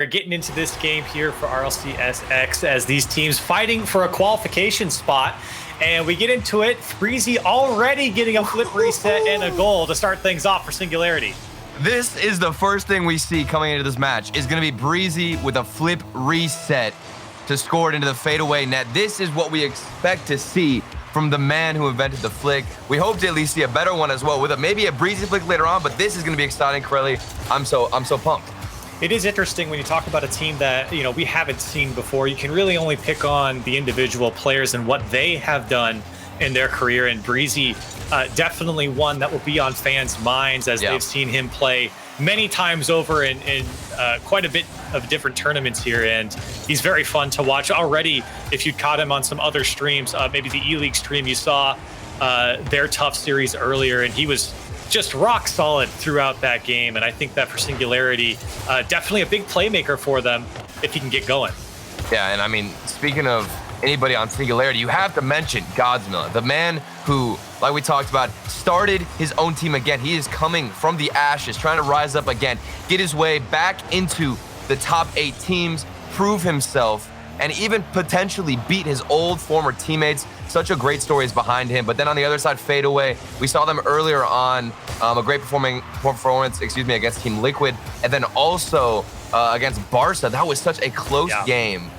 We're getting into this game here for RLCS as these teams fighting for a qualification spot. And we get into it. Breezy already getting a flip reset and a goal to start things off for Singularity. This is the first thing we see coming into this match. Is going to be Breezy with a flip reset to score it into the fadeaway net. This is what we expect to see from the man who invented the flick. We hope to at least see a better one as well with maybe a Breezy flick later on, but this is going to be exciting, Corelli. I'm so pumped. It is interesting when you talk about a team that, we haven't seen before. You can really only pick on the individual players and what they have done in their career. And Breezy, definitely one that will be on fans' minds as they've seen him play many times over in quite a bit of different tournaments here. And he's very fun to watch already. If you caught him on some other streams, maybe the E-League stream, you saw their tough series earlier, and he was just rock solid throughout that game. And I think that for Singularity, definitely a big playmaker for them if he can get going. Yeah, and I mean, speaking of anybody on Singularity, you have to mention Godsmilla, the man who, like we talked about, started his own team again. He is coming from the ashes, trying to rise up again, get his way back into the top 8 teams, prove himself, and even potentially beat his old former teammates. Such a great story is behind him. But then on the other side, Fadeaway, we saw them earlier on, a great performance, against Team Liquid, and then also against Barca. That was such a close game.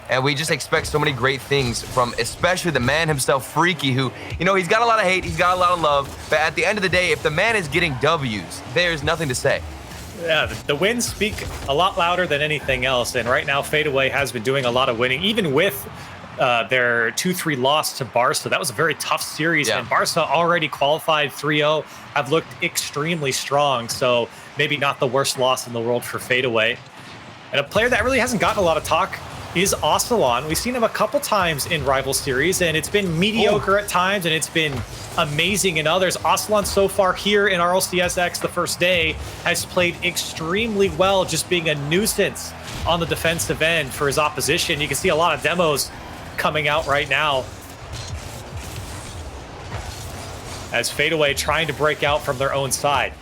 And we just expect so many great things from especially the man himself, Freaky, who, he's got a lot of hate, he's got a lot of love, but at the end of the day, if the man is getting W's, there's nothing to say. Yeah, the wins speak a lot louder than anything else. And right now, Fadeaway has been doing a lot of winning, even with their 2-3 loss to Barca. That was a very tough series, and Barca already qualified 3-0, have looked extremely strong. So maybe not the worst loss in the world for Fadeaway. And a player that really hasn't gotten a lot of talk is Ocelon. We've seen him a couple times in rival series, and it's been mediocre at times, and it's been amazing in others. Ocelon so far here in RLCSX the first day has played extremely well, just being a nuisance on the defensive end for his opposition. You can see a lot of demos coming out right now as Fadeaway trying to break out from their own side.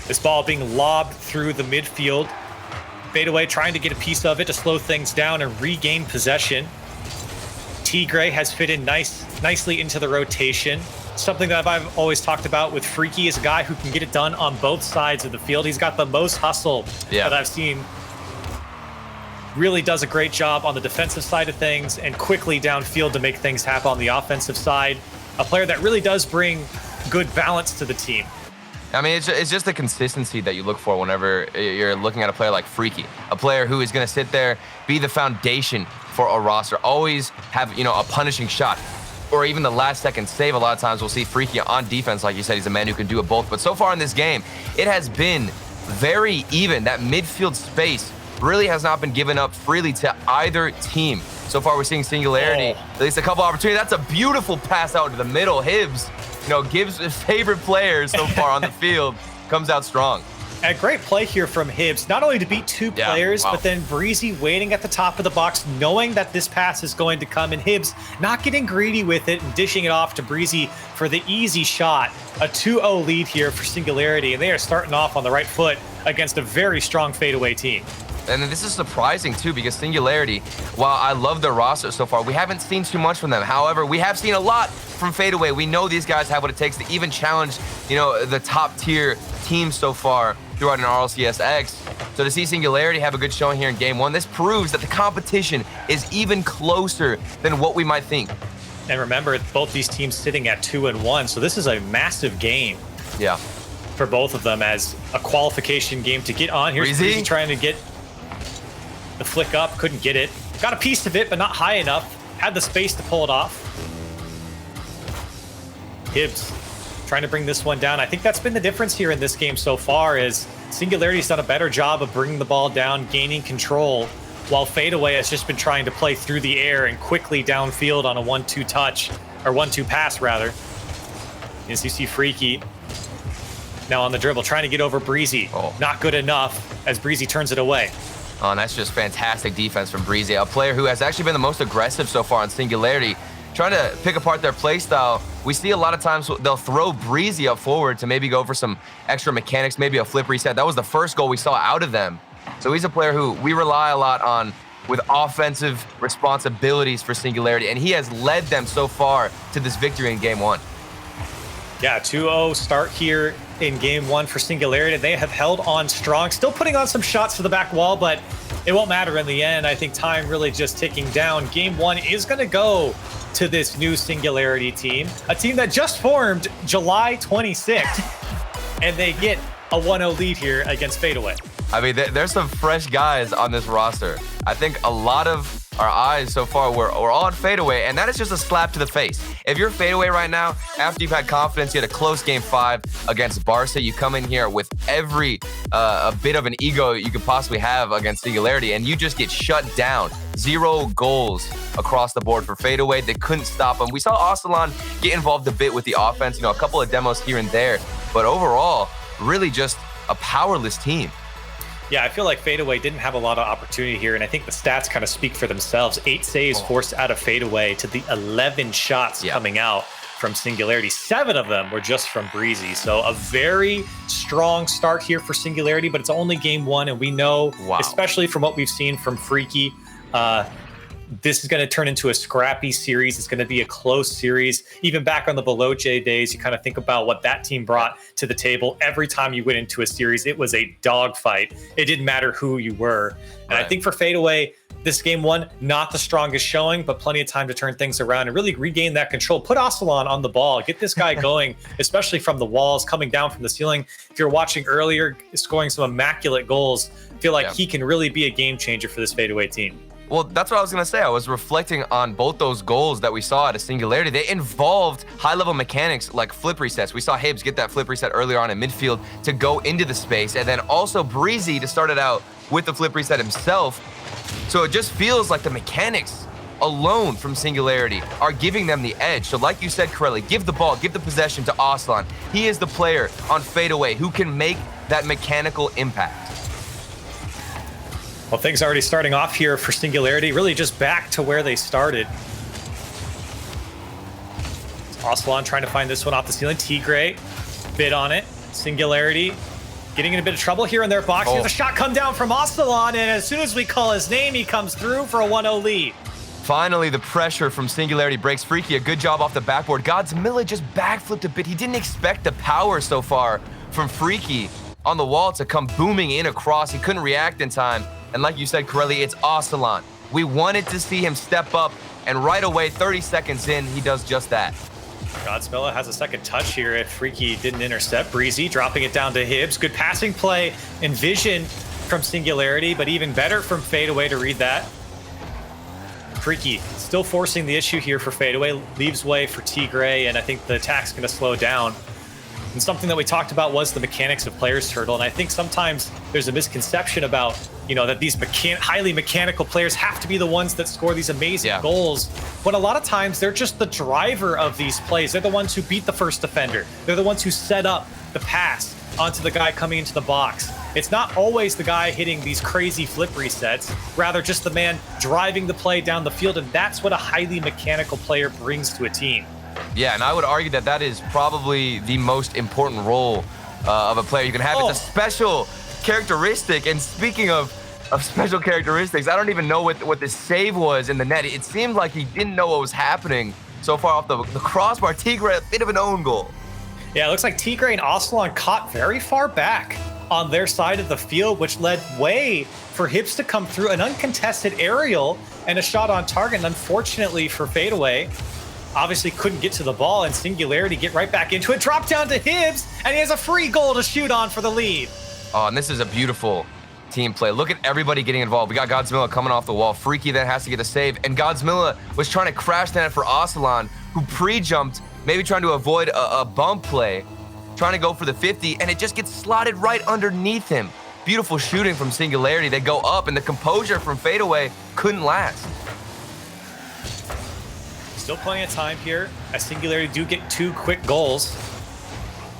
This ball being lobbed through the midfield. Fadeaway trying to get a piece of it to slow things down and regain possession. Tigre has fit in nicely into the rotation. Something that I've always talked about with Freaky is a guy who can get it done on both sides of the field. He's got the most hustle that I've seen. Really does a great job on the defensive side of things and quickly downfield to make things happen on the offensive side. A player that really does bring good balance to the team. I mean, it's just the consistency that you look for whenever you're looking at a player like Freaky, a player who is going to sit there, be the foundation for a roster, always have, a punishing shot, or even the last second save. A lot of times we'll see Freaky on defense. Like you said, he's a man who can do it both. But so far in this game, it has been very even. That midfield space really has not been given up freely to either team. So far, we're seeing Singularity, at least a couple opportunities. That's a beautiful pass out to the middle. Hibbs, gives his favorite players so far on the field, comes out strong. A great play here from Hibbs, not only to beat 2 players, but then Breezy waiting at the top of the box, knowing that this pass is going to come, and Hibbs not getting greedy with it and dishing it off to Breezy for the easy shot. A 2-0 lead here for Singularity, and they are starting off on the right foot against a very strong Fadeaway team. And this is surprising, too, because Singularity, while I love their roster so far, we haven't seen too much from them. However, we have seen a lot from Fadeaway. We know these guys have what it takes to even challenge, the top-tier teams so far throughout an RLCSX. So to see Singularity have a good showing here in Game 1, this proves that the competition is even closer than what we might think. And remember, both these teams sitting at 2-1, so this is a massive game. Yeah. For both of them as a qualification game to get on. Here's Breezy trying to get the flick up, couldn't get it. Got a piece of it, but not high enough. Had the space to pull it off. Hibbs trying to bring this one down. I think that's been the difference here in this game so far is Singularity's done a better job of bringing the ball down, gaining control, while Fadeaway has just been trying to play through the air and quickly downfield on a 1-2 touch, or 1-2 pass rather. As you see Freaky now on the dribble, trying to get over Breezy. Not good enough as Breezy turns it away. Oh, and that's just fantastic defense from Breezy, a player who has actually been the most aggressive so far on Singularity, trying to pick apart their play style we see a lot of times they'll throw Breezy up forward to maybe go for some extra mechanics, maybe a flip reset. That was the first goal we saw out of them. So he's a player who we rely a lot on with offensive responsibilities for Singularity, and he has led them so far to this victory in Game 1. Yeah, 2-0 start here in Game 1 for Singularity. They have held on strong, still putting on some shots to the back wall, but it won't matter in the end. I think time really just ticking down. Game 1 is going to go to this new Singularity team, a team that just formed July 26th, and they get a 1-0 lead here against Fadeaway. I mean, there's some fresh guys on this roster. I think a lot of our eyes so far were all on Fadeaway, and that is just a slap to the face. If you're Fadeaway right now, after you've had confidence, you had a close Game 5 against Barca, you come in here with every a bit of an ego you could possibly have against Singularity, and you just get shut down. 0 goals across the board for Fadeaway. They couldn't stop them. We saw Aslan get involved a bit with the offense, a couple of demos here and there, but overall, really just a powerless team. Yeah, I feel like Fadeaway didn't have a lot of opportunity here, and I think the stats kind of speak for themselves. 8 saves forced out of Fadeaway to the 11 shots coming out from Singularity. 7 of them were just from Breezy. So a very strong start here for Singularity, but it's only Game 1, and we know, especially from what we've seen from Freaky, this is going to turn into a scrappy series. It's going to be a close series. Even back on the Below J days, you kind of think about what that team brought to the table. Every time you went into a series, it was a dogfight. It didn't matter who you were. And I think for Fadeaway, this Game 1, not the strongest showing, but plenty of time to turn things around and really regain that control. Put Aslan on the ball. Get this guy going, especially from the walls, coming down from the ceiling. If you're watching earlier, scoring some immaculate goals, I feel like he can really be a game changer for this Fadeaway team. Well, that's what I was going to say. I was reflecting on both those goals that we saw at a Singularity. They involved high-level mechanics like flip resets. We saw Hibbs get that flip reset earlier on in midfield to go into the space, and then also Breezy to start it out with the flip reset himself. So it just feels like the mechanics alone from Singularity are giving them the edge. So like you said, Corelli, give the ball, give the possession to Aslan. He is the player on Fadeaway who can make that mechanical impact. Well, things are already starting off here for Singularity, really just back to where they started. Aslan trying to find this one off the ceiling. Tigray bid on it. Singularity getting in a bit of trouble here in their box. Here's a shot come down from Aslan, and as soon as we call his name, he comes through for a 1-0 lead. Finally, the pressure from Singularity breaks Freaky. A good job off the backboard. Godsmilla just backflipped a bit. He didn't expect the power so far from Freaky on the wall to come booming in across. He couldn't react in time. And like you said, Corelli, it's Aslan. We wanted to see him step up, and right away, 30 seconds in, he does just that. Godsmilla has a second touch here if Freaky didn't intercept. Breezy dropping it down to Hibbs. Good passing play and vision from Singularity, but even better from Fadeaway to read that. Freaky still forcing the issue here for Fadeaway. Leaves way for Tigray, and I think the attack's going to slow down. And something that we talked about was the mechanics of Players Turtle, and I think sometimes there's a misconception about, that these highly mechanical players have to be the ones that score these amazing goals. But a lot of times they're just the driver of these plays. They're the ones who beat the first defender. They're the ones who set up the pass onto the guy coming into the box. It's not always the guy hitting these crazy flip resets, rather just the man driving the play down the field, and that's what a highly mechanical player brings to a team. Yeah, and I would argue that that is probably the most important role of a player you can have. It's a special characteristic, and speaking of special characteristics, I don't even know what the save was in the net. It seemed like he didn't know what was happening so far off the crossbar. Tigray, a bit of an own goal. Yeah, it looks like Tigray and Aslan caught very far back on their side of the field, which led way for Hibbs to come through. An uncontested aerial and a shot on target, and unfortunately for Fadeaway, obviously couldn't get to the ball, and Singularity get right back into it. Drop down to Hibbs, and he has a free goal to shoot on for the lead. Oh, and this is a beautiful team play. Look at everybody getting involved. We got Godsmilla coming off the wall. Freaky then has to get the save, and Godsmilla was trying to crash that for Aslan, who pre-jumped, maybe trying to avoid a bump play, trying to go for the 50, and it just gets slotted right underneath him. Beautiful shooting from Singularity. They go up, and the composure from Fadeaway couldn't last. Still plenty of time here, as Singularity do get 2 quick goals.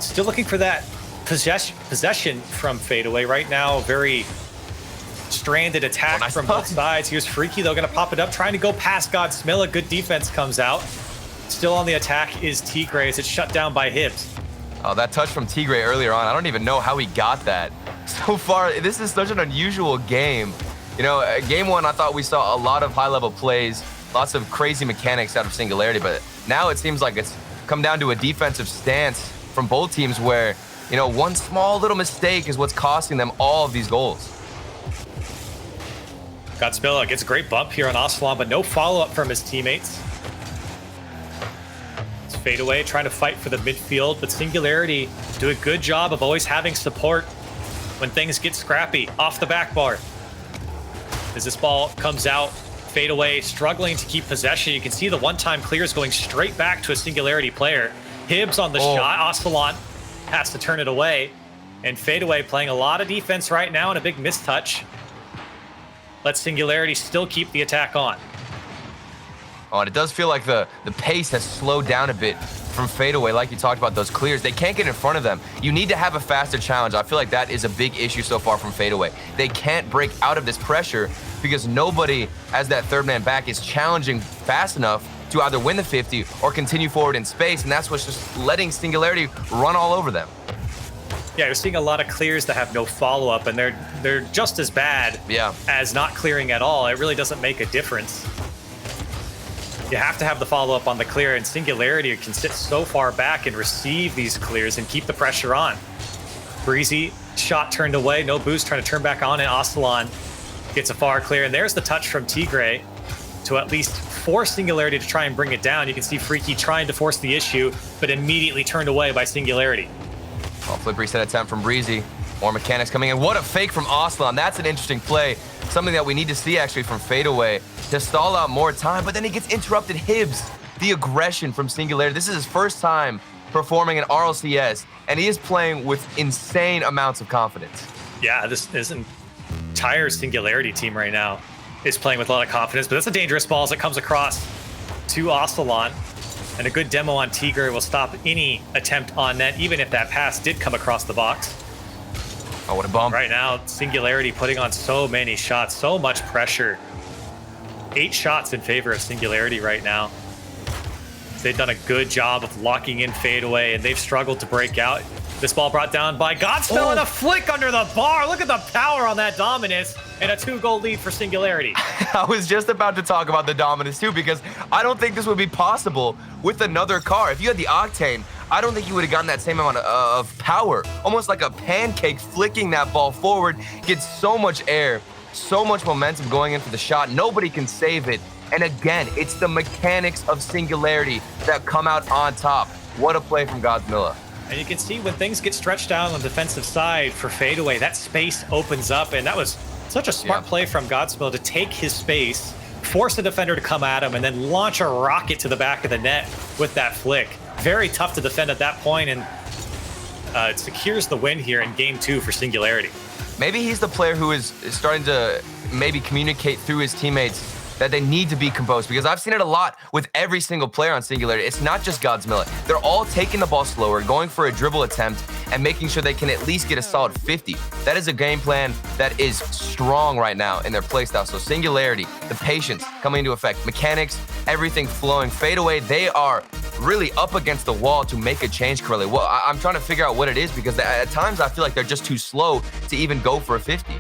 Still looking for that possession from Fadeaway. Right now, very stranded attack from both sides. Here's Freaky, though, going to pop it up, trying to go past Godsmilla. Good defense comes out. Still on the attack is Tigray as it's shut down by Hibbs. Oh, that touch from Tigray earlier on, I don't even know how he got that. So far, this is such an unusual game. You know, game one, I thought we saw a lot of high-level plays, lots of crazy mechanics out of Singularity, but now it seems like it's come down to a defensive stance from both teams where, you know, one small little mistake is what's costing them all of these goals. Godzilla gets a great bump here on Aslan, but no follow-up from his teammates. It's Fadeaway trying to fight for the midfield, but Singularity do a good job of always having support when things get scrappy off the back bar. As this ball comes out, Fadeaway struggling to keep possession. You can see the one-time clears going straight back to a Singularity player. Hibbs on the shot. Aslan has to turn it away. And Fadeaway playing a lot of defense right now and a big mistouch. Let Singularity still keep the attack on. Oh, and it does feel like the pace has slowed down a bit from Fadeaway, like you talked about those clears. They can't get in front of them. You need to have a faster challenge. I feel like that is a big issue so far from Fadeaway. They can't break out of this pressure because nobody, as that third man back, is challenging fast enough to either win the 50 or continue forward in space, and that's what's just letting Singularity run all over them. Yeah, you're seeing a lot of clears that have no follow-up, and they're just as bad as not clearing at all. It really doesn't make a difference. You have to have the follow-up on the clear, and Singularity can sit so far back and receive these clears and keep the pressure on. Breezy, shot turned away, no boost, trying to turn back on, and Aslan gets a far clear, and there's the touch from Tigray to at least force Singularity to try and bring it down. You can see Freaky trying to force the issue, but immediately turned away by Singularity. Oh, flip reset attempt from Breezy. More mechanics coming in. What a fake from Aslan. That's an interesting play. Something that we need to see actually from Fadeaway to stall out more time, but then he gets interrupted. Hibbs, the aggression from Singularity. This is his first time performing in RLCS, and he is playing with insane amounts of confidence. Yeah, this entire Singularity team right now is playing with a lot of confidence, but that's a dangerous ball as it comes across to Aslan. And a good demo on Tigray will stop any attempt on net, even if that pass did come across the box. Oh, what a bump. Right now, Singularity putting on so many shots, so much pressure. 8 shots in favor of Singularity right now. They've done a good job of locking in Fadeaway, and they've struggled to break out. This ball brought down by Godspell and a flick under the bar. Look at the power on that dominance, and a 2-goal lead for Singularity. I was just about to talk about the dominance too, because I don't think this would be possible with another car. If you had the Octane, I don't think you would have gotten that same amount of power. Almost like a pancake flicking that ball forward. Gets so much air, so much momentum going in for the shot. Nobody can save it. And again, it's the mechanics of Singularity that come out on top. What a play from Godzilla. And you can see when things get stretched out on the defensive side for Fadeaway, that space opens up, and that was such a smart play from Godsmill to take his space, force the defender to come at him, and then launch a rocket to the back of the net with that flick. Very tough to defend at that point, and it secures the win here in Game 2 for Singularity. Maybe he's the player who is starting to maybe communicate through his teammates that they need to be composed, because I've seen it a lot with every single player on Singularity. It's not just Godzilla. They're all taking the ball slower, going for a dribble attempt, and making sure they can at least get a solid 50. That is a game plan that is strong right now in their playstyle. So Singularity, the patience coming into effect, mechanics, everything flowing. Fadeaway, they are really up against the wall to make a change, Curly. Well, I'm trying to figure out what it is, because at times I feel like they're just too slow to even go for a 50.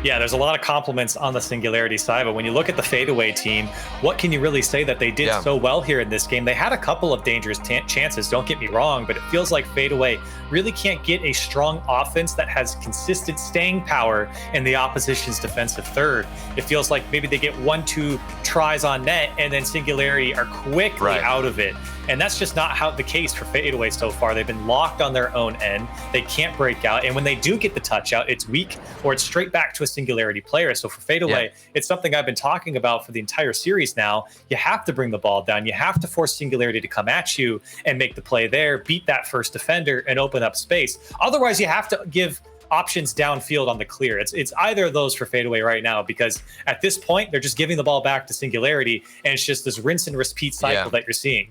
Yeah, there's a lot of compliments on the Singularity side, but when you look at the Fadeaway team, what can you really say that they did so well here in this game? They had a couple of dangerous chances, don't get me wrong, but it feels like Fadeaway really can't get a strong offense that has consistent staying power in the opposition's defensive third. It feels like maybe they get 1-2 tries on net, and then Singularity are quickly out of it. And that's just not how the case for Fadeaway so far. They've been locked on their own end. They can't break out. And when they do get the touch out, it's weak or it's straight back to a Singularity player. So for Fadeaway, it's something I've been talking about for the entire series now. You have to bring the ball down. You have to force Singularity to come at you and make the play there, beat that first defender and open up space. Otherwise, you have to give options downfield on the clear. It's either of those for Fadeaway right now, because at this point, they're just giving the ball back to Singularity, and it's just this rinse and repeat cycle that you're seeing.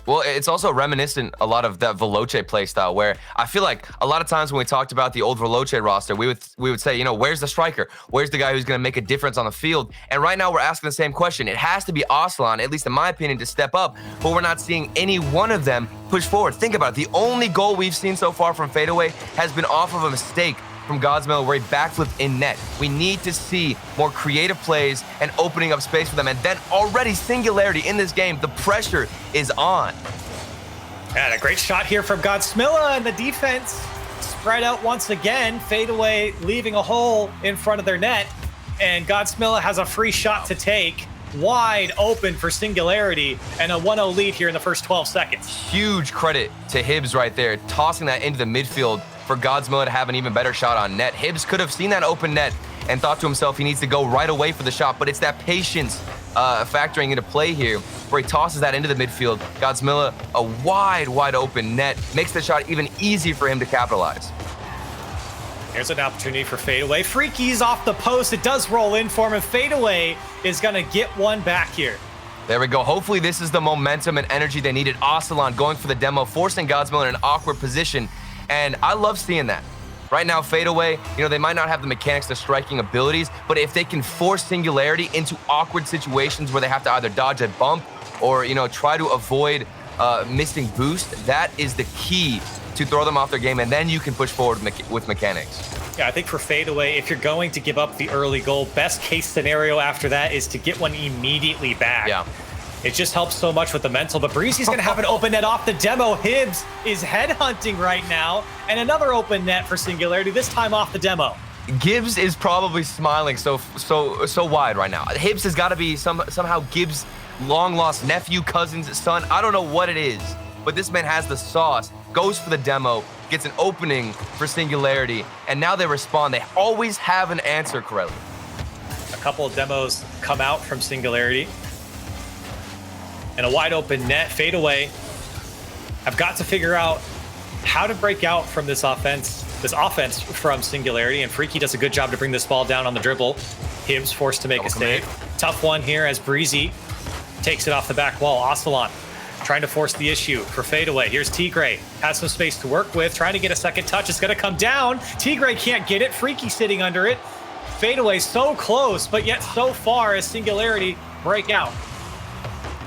Well, it's also reminiscent a lot of that Veloce play style, where I feel like a lot of times when we talked about the old Veloce roster, we would say, you know, where's the striker? Where's the guy who's going to make a difference on the field? And right now we're asking the same question. It has to be Aslan, at least in my opinion, to step up, but we're not seeing any one of them push forward. Think about it. The only goal we've seen so far from Fadeaway has been off of a mistake from Godsmill where he backflipped in net. We need to see more creative plays and opening up space for them. And then already Singularity in this game, the pressure is on. And a great shot here from Godsmilla, and the defense spread out once again. Fadeaway leaving a hole in front of their net, and Godsmilla has a free shot to take. Wide open for Singularity, and a 1-0 lead here in the first 12 seconds. Huge credit to Hibbs right there, tossing that into the midfield for Godsmilla to have an even better shot on net. Hibbs could have seen that open net and thought to himself he needs to go right away for the shot, but it's that patience factoring into play here where he tosses that into the midfield. Godsmilla, a wide open net, makes the shot even easier for him to capitalize. Here's an opportunity for Fadeaway. Freaky's off the post. It does roll in for him, and Fadeaway is going to get one back here. There we go. Hopefully this is the momentum and energy they needed. Aslan going for the demo, forcing Godsmilla in an awkward position, and I love seeing that. Right now, Fadeaway, you know, they might not have the mechanics, the striking abilities, but if they can force Singularity into awkward situations where they have to either dodge a bump or, you know, try to avoid missing boost, that is the key to throw them off their game, and then you can push forward with mechanics. Yeah, I think for Fadeaway, if you're going to give up the early goal, best case scenario after that is to get one immediately back. Yeah. It just helps so much with the mental, but Breezy's going to have an open net off the demo. Hibbs is headhunting right now, and another open net for Singularity, this time off the demo. Gibbs is probably smiling so wide right now. Hibbs has got to be somehow Gibbs' long-lost nephew, cousin's son. I don't know what it is, but this man has the sauce, goes for the demo, gets an opening for Singularity, and now they respond. They always have an answer, Corelli. A couple of demos come out from Singularity. And a wide open net. Fadeaway have got to figure out how to break out from this offense from Singularity, and Freaky does a good job to bring this ball down on the dribble. Hibbs forced to make a save. Tough one here as Breezy takes it off the back wall. Aslan trying to force the issue for Fadeaway. Here's Tigray, has some space to work with, trying to get a second touch. It's going to come down. Tigray can't get it. Freaky sitting under it. Fadeaway so close, but yet so far as Singularity break out.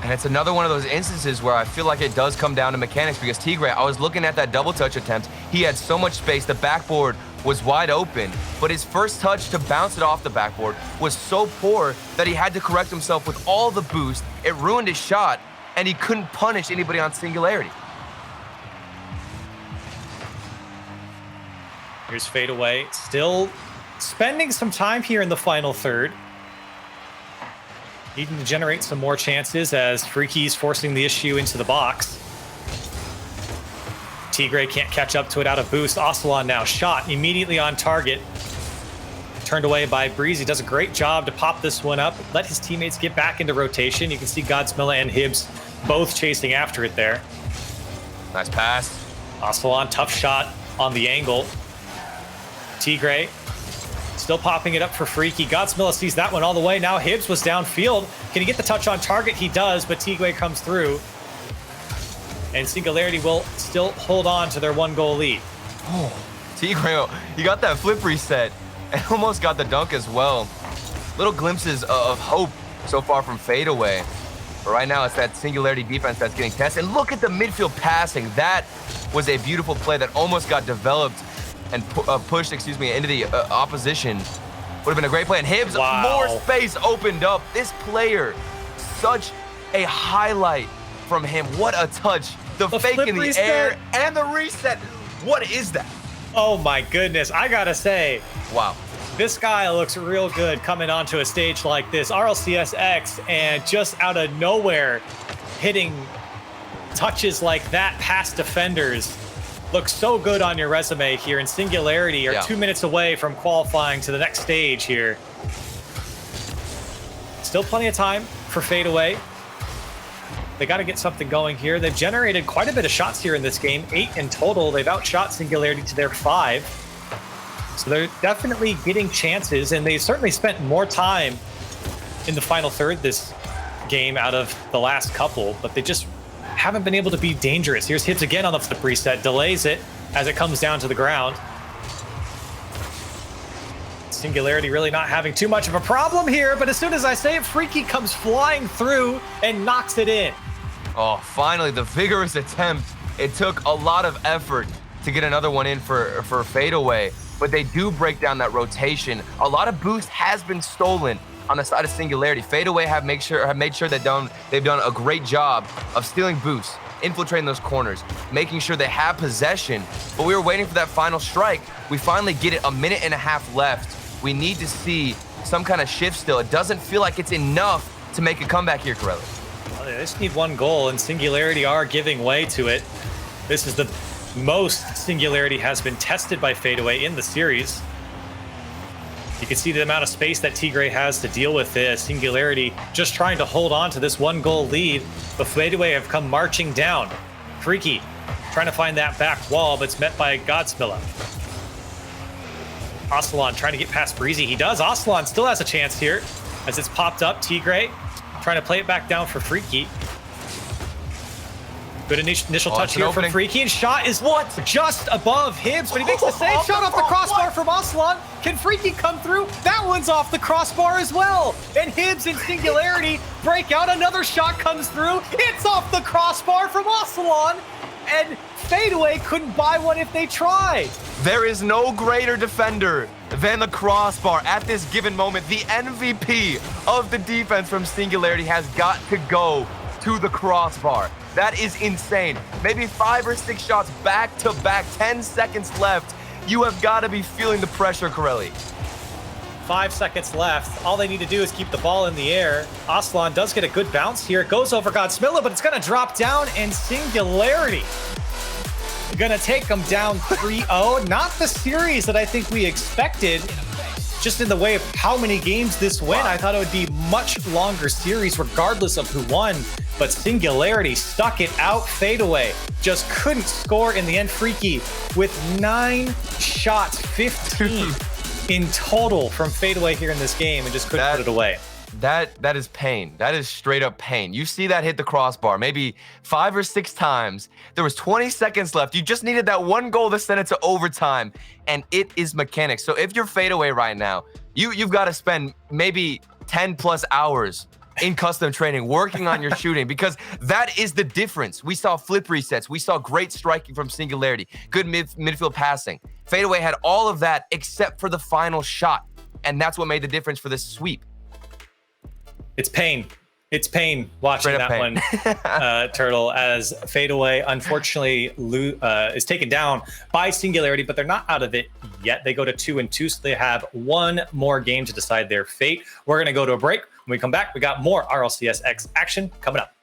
And it's another one of those instances where I feel like it does come down to mechanics, because Tigray, I was looking at that double touch attempt. He had so much space. The backboard was wide open, but his first touch to bounce it off the backboard was so poor that he had to correct himself with all the boost. It ruined his shot, and he couldn't punish anybody on Singularity. Here's Fadeaway, still spending some time here in the final third. Needing to generate some more chances as Freaky's forcing the issue into the box. Tigray can't catch up to it out of boost. Aslan now shot immediately on target. Turned away by Breezy. Does a great job to pop this one up. Let his teammates get back into rotation. You can see Godsmilla and Hibbs both chasing after it there. Nice pass. Aslan, tough shot on the angle. Tigray still popping it up for Freaky. Godsmilla sees that one all the way. Now Hibbs was downfield. Can he get the touch on target? He does, but Tigray comes through. And Singularity will still hold on to their 1-goal lead. Oh, Tigray, he got that flip reset and almost got the dunk as well. Little glimpses of hope so far from Fadeaway. But right now, it's that Singularity defense that's getting tested. And look at the midfield passing. That was a beautiful play that almost got developed and pushed, into the opposition. Would have been a great play. And Hibbs, more space opened up. This player, such a highlight from him. What a touch. The fake in the air and the reset. What is that? Oh my goodness. I gotta say, wow. This guy looks real good coming onto a stage like this. RLCS X, and just out of nowhere, hitting touches like that past defenders. Looks so good on your resume here, and Singularity are 2 minutes away from qualifying to the next stage here. Still plenty of time for Fadeaway. They got to get something going here. They've generated quite a bit of shots here in this game, 8 in total. They've outshot Singularity to their 5. So they're definitely getting chances, and they certainly spent more time in the final third this game out of the last couple, but they just haven't been able to be dangerous. Here's Hibbs again on the flip reset, delays it as it comes down to the ground. Singularity really not having too much of a problem here, but as soon as I say it, Freaky comes flying through and knocks it in. Oh, finally, the vigorous attempt. It took a lot of effort to get another one in for Fadeaway, but they do break down that rotation. A lot of boost has been stolen on the side of Singularity. Fadeaway have made sure that they've done a great job of stealing boosts, infiltrating those corners, making sure they have possession. But we were waiting for that final strike. We finally get it, a minute and a half left. We need to see some kind of shift still. It doesn't feel like it's enough to make a comeback here, Corelli. Well, they just need one goal, and Singularity are giving way to it. This is the most Singularity has been tested by Fadeaway in the series. You can see the amount of space that Tigray has to deal with this. Singularity just trying to hold on to this 1-goal lead, but Fadeaway have come marching down. Freaky trying to find that back wall, but it's met by Godsmilla. Aslan trying to get past Breezy. He does. Aslan still has a chance here as it's popped up. Tigray trying to play it back down for Freaky. Good initial touch here from Freaky, and shot is just above Hibbs, but he makes the save. Shot off the crossbar from Aslan. Can Freaky come through? That one's off the crossbar as well. And Hibbs and Singularity break out. Another shot comes through. It's off the crossbar from Aslan. And Fadeaway couldn't buy one if they tried. There is no greater defender than the crossbar at this given moment. The MVP of the defense from Singularity has got to go to the crossbar. That is insane. Maybe 5 or 6 shots back to back, 10 seconds left. You have got to be feeling the pressure, Corelli. 5 seconds left. All they need to do is keep the ball in the air. Aslan does get a good bounce here. It goes over Godsmilla, but it's going to drop down, and Singularity going to take them down 3-0. Not the series that I think we expected, just in the way of how many games this went. I thought it would be much longer series regardless of who won, but Singularity stuck it out. Fadeaway just couldn't score in the end. Freaky with 9 shots, 15 in total from Fadeaway here in this game, and just couldn't put it away. That is pain. That is straight up pain. You see that hit the crossbar maybe 5 or 6 times. There was 20 seconds left. You just needed that 1 goal to send it to overtime, and it is mechanics. So if you're Fadeaway right now, you've got to spend maybe 10 plus hours in custom training working on your shooting, because that is the difference. We saw flip resets. We saw great striking from Singularity, good midfield passing. Fadeaway had all of that except for the final shot, and that's what made the difference for this sweep. It's pain. It's pain watching that one, Turtle, as Fadeaway unfortunately is taken down by Singularity, but they're not out of it yet. They go to 2-2, so they have 1 more game to decide their fate. We're going to go to a break. When we come back, we got more RLCS X action coming up.